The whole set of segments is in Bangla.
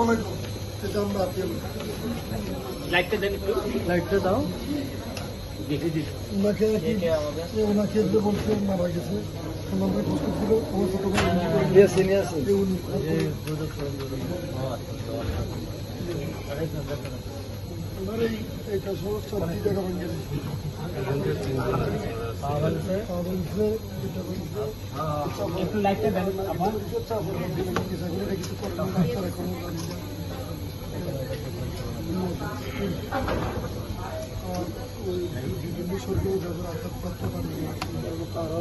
আলাইকুম। এটা আমরা আপিল। লাইটটা দেন একটু। লাইটটা দাও। ওনাকে যে বলছে মারা গেছে ওনাদের কষ্ট ছিল আমার ছোট ভাই ওনার এইটা সমস্ত টাকা ভেঙে একটু লাইটটা দেন আমার। কিছু করে ডাক্তার এখন ওই বিভিন্ন সরকারি যাদের আঘাতপ্রাপ্ত তারা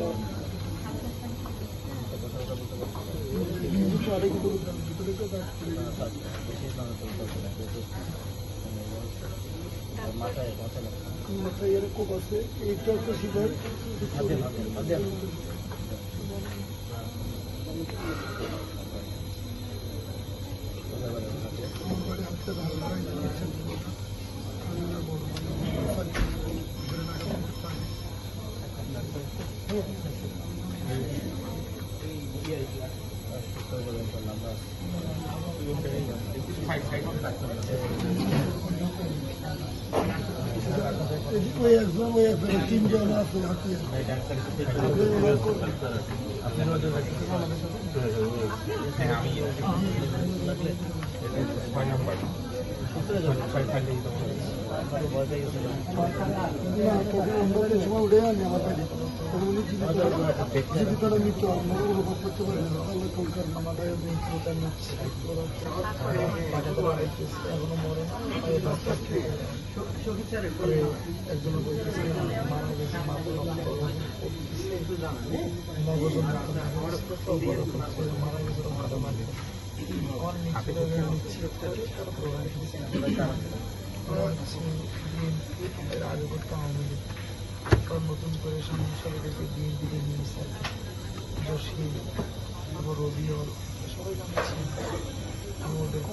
মাথায় এরকম আছে এইটা একটা শিকার তিনজন আছে সময় উঠে আনি আমার বাড়ি উনি জীবিকাটা মৃত্যু অনুভব করতে পারে না আল্লাহ কলকার নামাটায় এখনো মরে একজন বলতেছে মারা গেছে মারা গেছে আগে করতাম আওয়ামী লীগ নতুন করে সামনে গেছে বিএনপিতে নিয়েছে জসিম তারপর রবিউল সবাই জানাচ্ছি আমি ওদের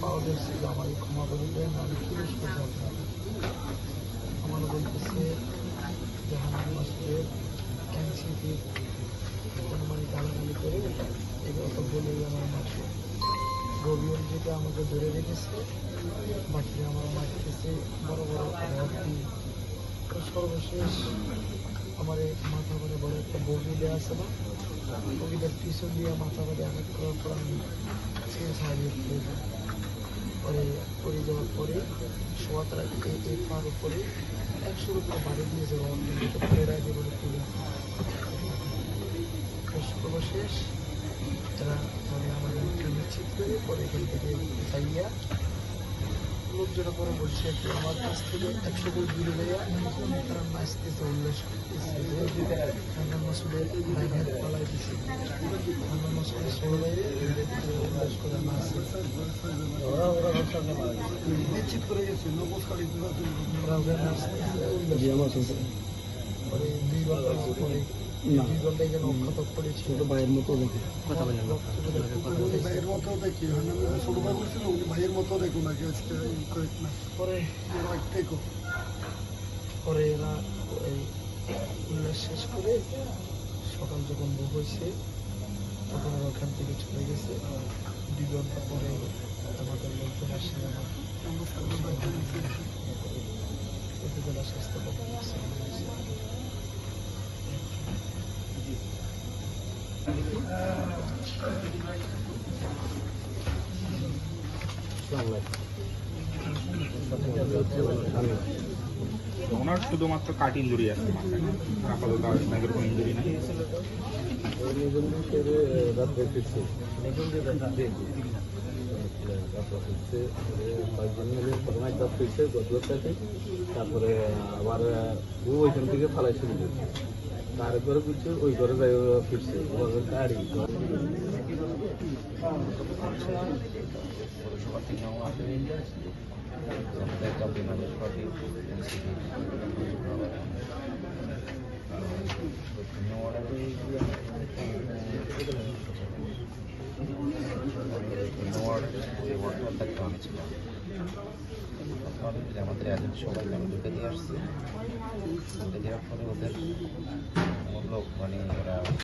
পাও ধরছি আমার ক্ষমা করে দেন আমি পুলিশ করতে আপনার আমার বলতেছে জাহান মাসের এনসিপি মানে গালাগালি করে এগুলো তো বলেই আমার মাসে রবিউল যেটা আমাকে ধরে রেখেছে বাকি আমার মারতেছে বড় বড় ভর্তি সর্বশেষ আমার মাথা করে বড় একটা বগি দেওয়া আছে না বগিটার পিছন দিয়ে মাথা করে আঘাত করার পর আমি হারিয়ে পরে পড়ে যাওয়ার পরে শোয়াতার পার উপরে 100 রুপিয়া বাড়ি দিয়ে যাবো ফের আগে বলে তুলে সর্বশেষ তারা মানে আমার নিশ্চিত করে পরে এখান থেকে যাইয়া লোকজনে পরে বলছে যে আমার কাছ থেকে 100 বই দূরে যাইয়া তারা নাচতেছে উল্লাস করতেছে খান্নান মাসুদের লাইনের পালাই দিছে খান্নান মাসুদের ষোলো বাইরে উল্লাস করে নাচছে নিশ্চিত করে গেছে নবস্কারী ওরা ওদের নাচতেছে পরে 2 ঘন্টা পরে 2 ঘন্টা এখানে অক্ষতক করেছিল ভাইয়ের মতো দেখে কথা বলে ভাইয়ের মতো দেখি ছোট ভাই বলছিল উনি ভাইয়ের মতো দেখো নাকি আজকে পরে পরে এরা এই উল্লাস শেষ করে সকাল যখন ভোগ হয়েছে তখন ওরা ওখান থেকে চলে গেছে 2 ঘন্টা পরে আমাদের লোকজন আসে উপজেলা স্বাস্থ্য ওনার শুধুমাত্র কাট ইঞ্জুরি আছে মাথায়, আপাতত আপনাদের কোনো ইঞ্জুরি নাই। রাত্রে ফিরছে তারপরে আবার ওইখান থেকে ফালাইছিল তারপরে বুঝছে ওই ঘরে যাই ফিরছে গাড়ি আমাদের এজেন্ট সবাইকে আমি ঢুকে দিয়ে আসছি ঢুকে দেওয়ার পরে ওদের